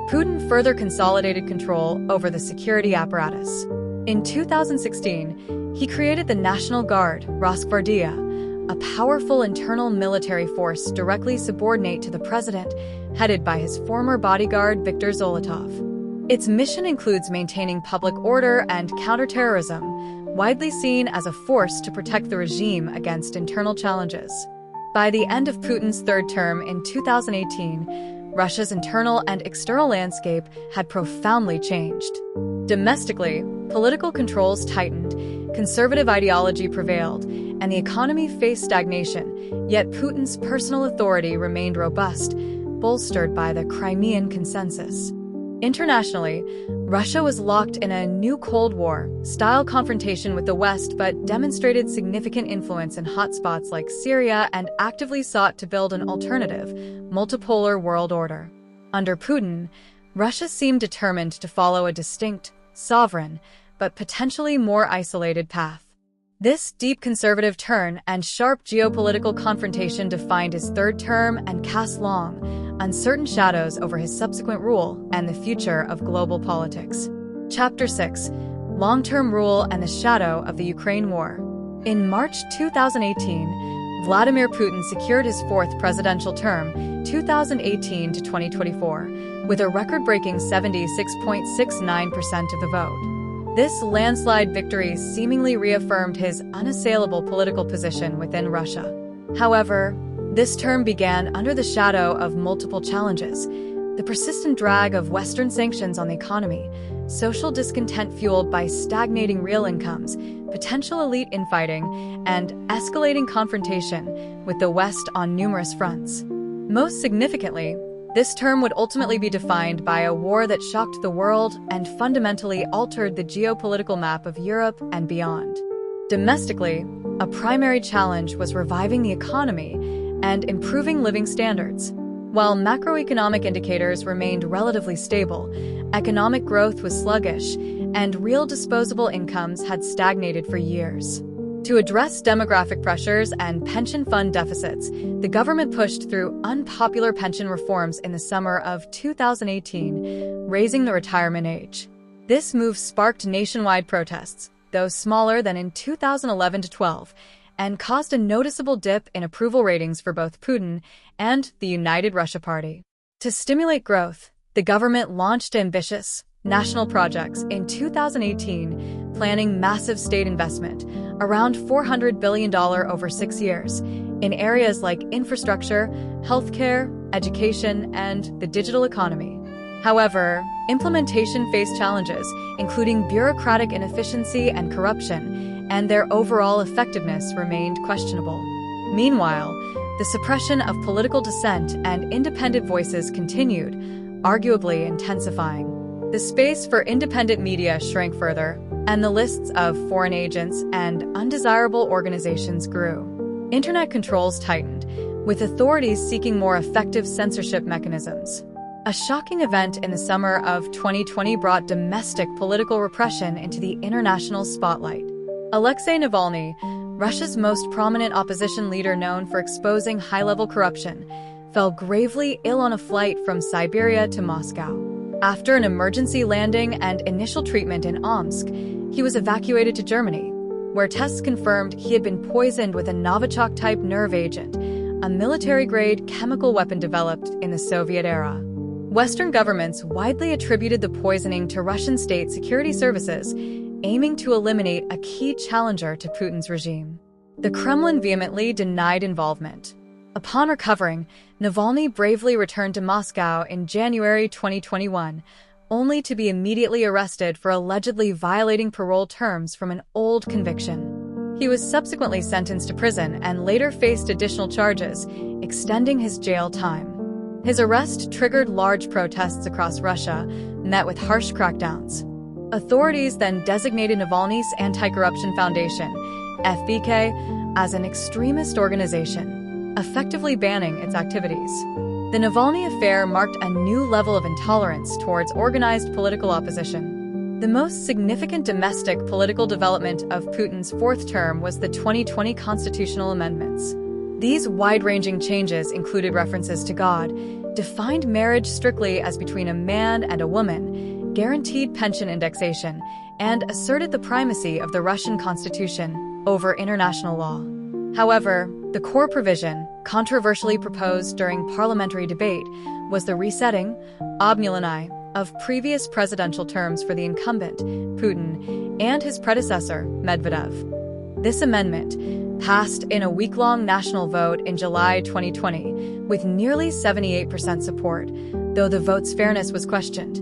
Putin further consolidated control over the security apparatus. In 2016, he created the National Guard, Rosgvardia, a powerful internal military force directly subordinate to the president, headed by his former bodyguard Viktor Zolotov. Its mission includes maintaining public order and counterterrorism, widely seen as a force to protect the regime against internal challenges. By the end of Putin's third term in 2018, Russia's internal and external landscape had profoundly changed. Domestically, political controls tightened, conservative ideology prevailed, and the economy faced stagnation, yet Putin's personal authority remained robust, bolstered by the Crimean Consensus. Internationally, Russia was locked in a new Cold War-style confrontation with the West but demonstrated significant influence in hotspots like Syria and actively sought to build an alternative, multipolar world order. Under Putin, Russia seemed determined to follow a distinct, sovereign, but potentially more isolated path. This deep conservative turn and sharp geopolitical confrontation defined his third term and cast long, uncertain shadows over his subsequent rule and the future of global politics. Chapter 6: Long-Term Rule and the Shadow of the Ukraine War. In March 2018, Vladimir Putin secured his fourth presidential term, 2018 to 2024, with a record-breaking 76.69% of the vote. This landslide victory seemingly reaffirmed his unassailable political position within Russia. However, this term began under the shadow of multiple challenges: the persistent drag of Western sanctions on the economy, social discontent fueled by stagnating real incomes, potential elite infighting, and escalating confrontation with the West on numerous fronts. Most significantly, this term would ultimately be defined by a war that shocked the world and fundamentally altered the geopolitical map of Europe and beyond. Domestically, a primary challenge was reviving the economy and improving living standards. While macroeconomic indicators remained relatively stable, economic growth was sluggish, and real disposable incomes had stagnated for years. To address demographic pressures and pension fund deficits, the government pushed through unpopular pension reforms in the summer of 2018, raising the retirement age. This move sparked nationwide protests, though smaller than in 2011-12, and caused a noticeable dip in approval ratings for both Putin and the United Russia Party. To stimulate growth, the government launched ambitious national projects in 2018, planning massive state investment, around $400 billion over 6 years, in areas like infrastructure, healthcare, education, and the digital economy. However, implementation faced challenges, including bureaucratic inefficiency and corruption, and their overall effectiveness remained questionable. Meanwhile, the suppression of political dissent and independent voices continued, arguably intensifying. The space for independent media shrank further, and the lists of foreign agents and undesirable organizations grew. Internet controls tightened, with authorities seeking more effective censorship mechanisms. A shocking event in the summer of 2020 brought domestic political repression into the international spotlight. Alexei Navalny, Russia's most prominent opposition leader known for exposing high-level corruption, fell gravely ill on a flight from Siberia to Moscow. After an emergency landing and initial treatment in Omsk, he was evacuated to Germany, where tests confirmed he had been poisoned with a Novichok-type nerve agent, a military-grade chemical weapon developed in the Soviet era. Western governments widely attributed the poisoning to Russian state security services, aiming to eliminate a key challenger to Putin's regime. The Kremlin vehemently denied involvement. Upon recovering, Navalny bravely returned to Moscow in January 2021, only to be immediately arrested for allegedly violating parole terms from an old conviction. He was subsequently sentenced to prison and later faced additional charges, extending his jail time. His arrest triggered large protests across Russia, met with harsh crackdowns. Authorities then designated Navalny's Anti-Corruption Foundation, FBK, as an extremist organization, effectively banning its activities. The Navalny affair marked a new level of intolerance towards organized political opposition. The most significant domestic political development of Putin's fourth term was the 2020 constitutional amendments. These wide-ranging changes included references to God, defined marriage strictly as between a man and a woman, guaranteed pension indexation, and asserted the primacy of the Russian constitution over international law. However, the core provision, controversially proposed during parliamentary debate, was the resetting, obnulanai, of previous presidential terms for the incumbent, Putin, and his predecessor, Medvedev. This amendment, passed in a week-long national vote in July 2020 with nearly 78% support, though the vote's fairness was questioned,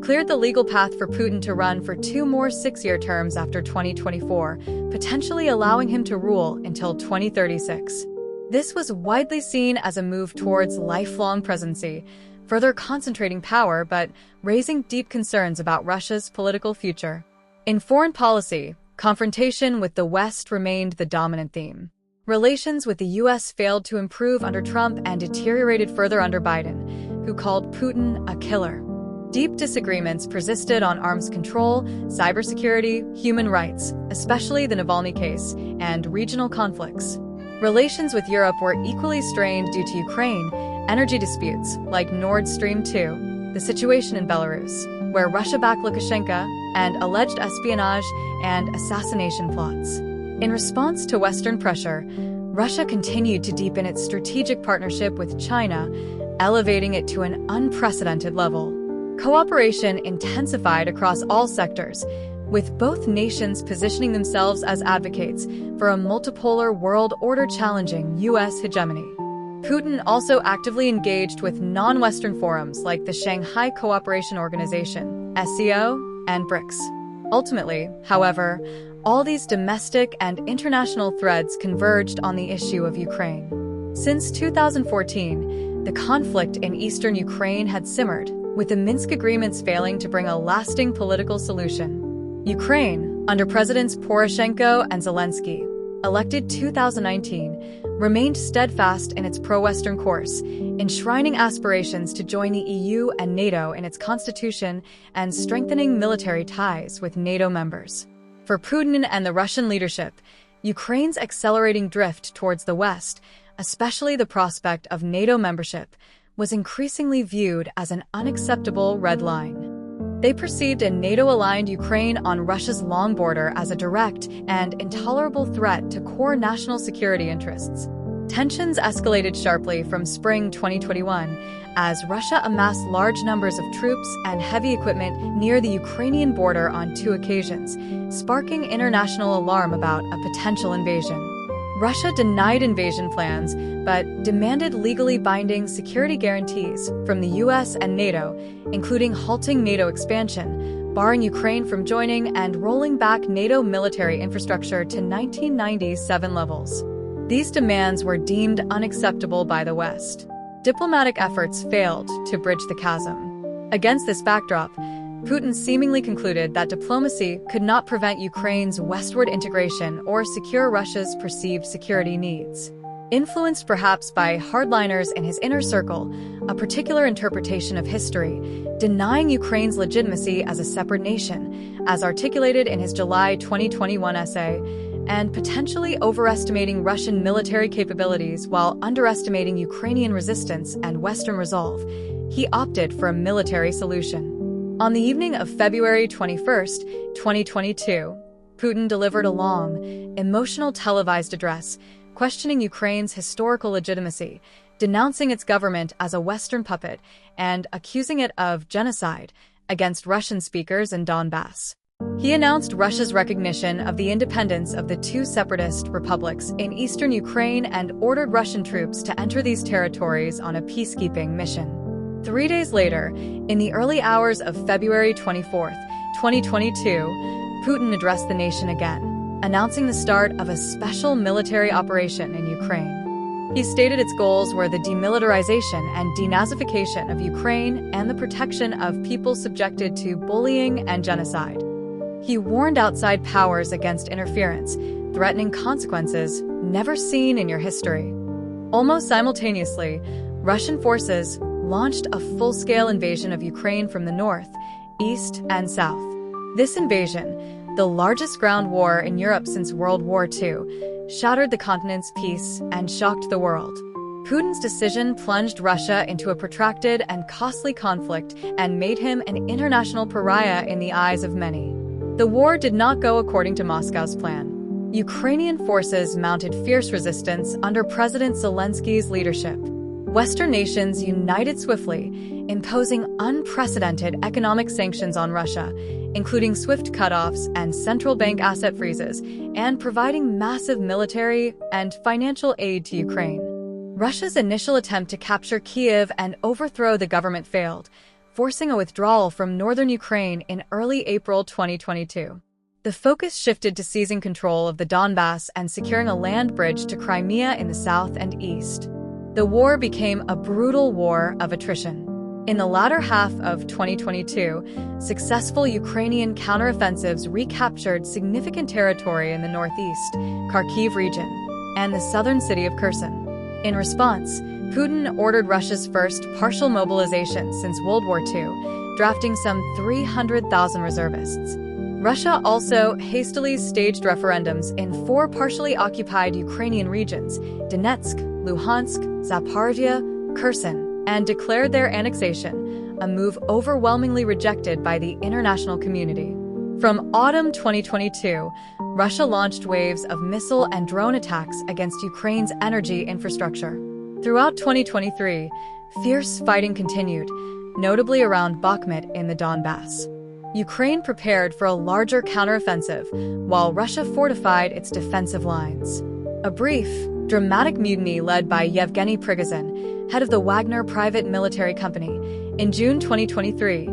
cleared the legal path for Putin to run for 2 more 6-year terms after 2024, potentially allowing him to rule until 2036. This was widely seen as a move towards lifelong presidency, further concentrating power but raising deep concerns about Russia's political future. In foreign policy, confrontation with the West remained the dominant theme. Relations with the U.S. failed to improve under Trump and deteriorated further under Biden, who called Putin a killer. Deep disagreements persisted on arms control, cybersecurity, human rights, especially the Navalny case, and regional conflicts. Relations with Europe were equally strained due to Ukraine, energy disputes like Nord Stream 2, the situation in Belarus, where Russia backed Lukashenko, and alleged espionage and assassination plots. In response to Western pressure, Russia continued to deepen its strategic partnership with China, elevating it to an unprecedented level. Cooperation intensified across all sectors, with both nations positioning themselves as advocates for a multipolar world order challenging U.S. hegemony. Putin also actively engaged with non-Western forums like the Shanghai Cooperation Organization, SCO, and BRICS. Ultimately, however, all these domestic and international threads converged on the issue of Ukraine. Since 2014, the conflict in eastern Ukraine had simmered, with the Minsk agreements failing to bring a lasting political solution. Ukraine, under Presidents Poroshenko and Zelensky, elected 2019, remained steadfast in its pro-Western course, enshrining aspirations to join the EU and NATO in its constitution and strengthening military ties with NATO members. For Putin and the Russian leadership, Ukraine's accelerating drift towards the West, especially the prospect of NATO membership, was increasingly viewed as an unacceptable red line. They perceived a NATO-aligned Ukraine on Russia's long border as a direct and intolerable threat to core national security interests. Tensions escalated sharply from spring 2021 as Russia amassed large numbers of troops and heavy equipment near the Ukrainian border on 2 occasions, sparking international alarm about a potential invasion. Russia denied invasion plans, but demanded legally binding security guarantees from the US and NATO, including halting NATO expansion, barring Ukraine from joining, and rolling back NATO military infrastructure to 1997 levels. These demands were deemed unacceptable by the West. Diplomatic efforts failed to bridge the chasm. Against this backdrop, Putin seemingly concluded that diplomacy could not prevent Ukraine's westward integration or secure Russia's perceived security needs. Influenced perhaps by hardliners in his inner circle, a particular interpretation of history, denying Ukraine's legitimacy as a separate nation, as articulated in his July 2021 essay, and potentially overestimating Russian military capabilities while underestimating Ukrainian resistance and Western resolve, he opted for a military solution. On the evening of February 21, 2022, Putin delivered a long, emotional televised address questioning Ukraine's historical legitimacy, denouncing its government as a Western puppet, and accusing it of genocide against Russian speakers in Donbass. He announced Russia's recognition of the independence of the 2 separatist republics in eastern Ukraine and ordered Russian troops to enter these territories on a peacekeeping mission. 3 days later, in the early hours of February 24, 2022, Putin addressed the nation again, announcing the start of a special military operation in Ukraine. He stated its goals were the demilitarization and denazification of Ukraine and the protection of people subjected to bullying and genocide. He warned outside powers against interference, threatening consequences never seen in your history. Almost simultaneously, Russian forces launched a full-scale invasion of Ukraine from the north, east, and south. This invasion, the largest ground war in Europe since World War II, shattered the continent's peace and shocked the world. Putin's decision plunged Russia into a protracted and costly conflict and made him an international pariah in the eyes of many. The war did not go according to Moscow's plan. Ukrainian forces mounted fierce resistance under President Zelensky's leadership. Western nations united swiftly, imposing unprecedented economic sanctions on Russia, including swift cutoffs and central bank asset freezes, and providing massive military and financial aid to Ukraine. Russia's initial attempt to capture Kyiv and overthrow the government failed, forcing a withdrawal from northern Ukraine in early April 2022. The focus shifted to seizing control of the Donbass and securing a land bridge to Crimea in the south and east. The war became a brutal war of attrition. In the latter half of 2022, successful Ukrainian counteroffensives recaptured significant territory in the northeast, Kharkiv region, and the southern city of Kherson. In response, Putin ordered Russia's first partial mobilization since World War II, drafting some 300,000 reservists. Russia also hastily staged referendums in 4 partially occupied Ukrainian regions, Donetsk, Luhansk, Zaporizhia, Kherson, and declared their annexation, a move overwhelmingly rejected by the international community. From autumn 2022, Russia launched waves of missile and drone attacks against Ukraine's energy infrastructure. Throughout 2023, fierce fighting continued, notably around Bakhmut in the Donbass. Ukraine prepared for a larger counteroffensive, while Russia fortified its defensive lines. A brief, dramatic mutiny led by Yevgeny Prigozhin, head of the Wagner private military company, in June 2023,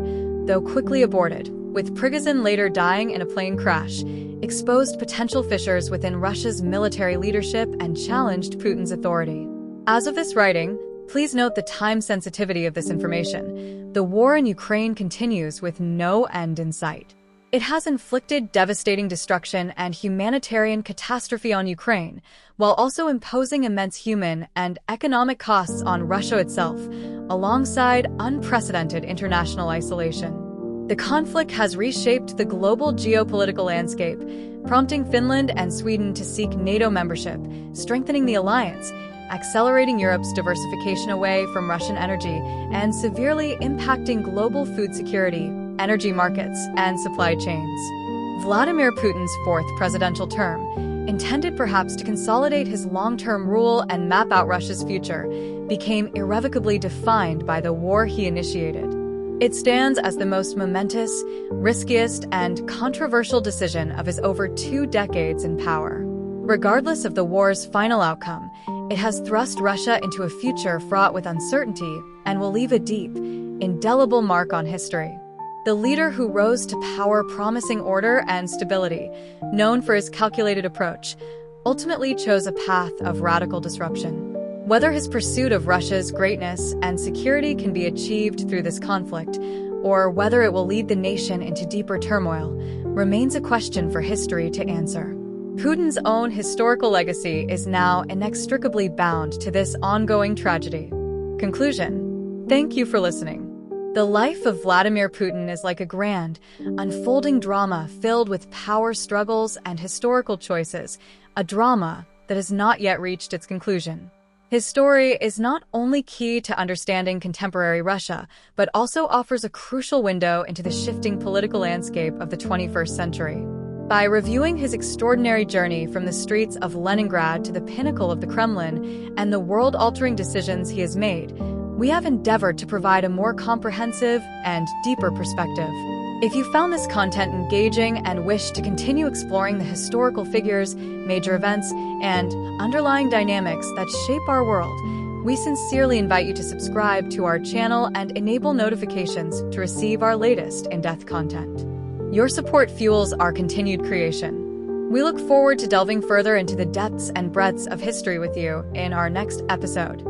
though quickly aborted, with Prigozhin later dying in a plane crash, exposed potential fissures within Russia's military leadership and challenged Putin's authority. As of this writing, please note the time sensitivity of this information. The war in Ukraine continues with no end in sight. It has inflicted devastating destruction and humanitarian catastrophe on Ukraine, while also imposing immense human and economic costs on Russia itself, alongside unprecedented international isolation. The conflict has reshaped the global geopolitical landscape, prompting Finland and Sweden to seek NATO membership, strengthening the alliance, accelerating Europe's diversification away from Russian energy, and severely impacting global food security, energy markets, and supply chains. Vladimir Putin's 4th presidential term, intended perhaps to consolidate his long-term rule and map out Russia's future, became irrevocably defined by the war he initiated. It stands as the most momentous, riskiest, and controversial decision of his over 2 decades in power. Regardless of the war's final outcome, it has thrust Russia into a future fraught with uncertainty and will leave a deep, indelible mark on history. The leader who rose to power promising order and stability, known for his calculated approach, ultimately chose a path of radical disruption. Whether his pursuit of Russia's greatness and security can be achieved through this conflict, or whether it will lead the nation into deeper turmoil, remains a question for history to answer. Putin's own historical legacy is now inextricably bound to this ongoing tragedy. Conclusion. Thank you for listening. The life of Vladimir Putin is like a grand, unfolding drama filled with power struggles and historical choices, a drama that has not yet reached its conclusion. His story is not only key to understanding contemporary Russia, but also offers a crucial window into the shifting political landscape of the 21st century. By reviewing his extraordinary journey from the streets of Leningrad to the pinnacle of the Kremlin and the world-altering decisions he has made, we have endeavored to provide a more comprehensive and deeper perspective. If you found this content engaging and wish to continue exploring the historical figures, major events, and underlying dynamics that shape our world, we sincerely invite you to subscribe to our channel and enable notifications to receive our latest in-depth content. Your support fuels our continued creation. We look forward to delving further into the depths and breadths of history with you in our next episode.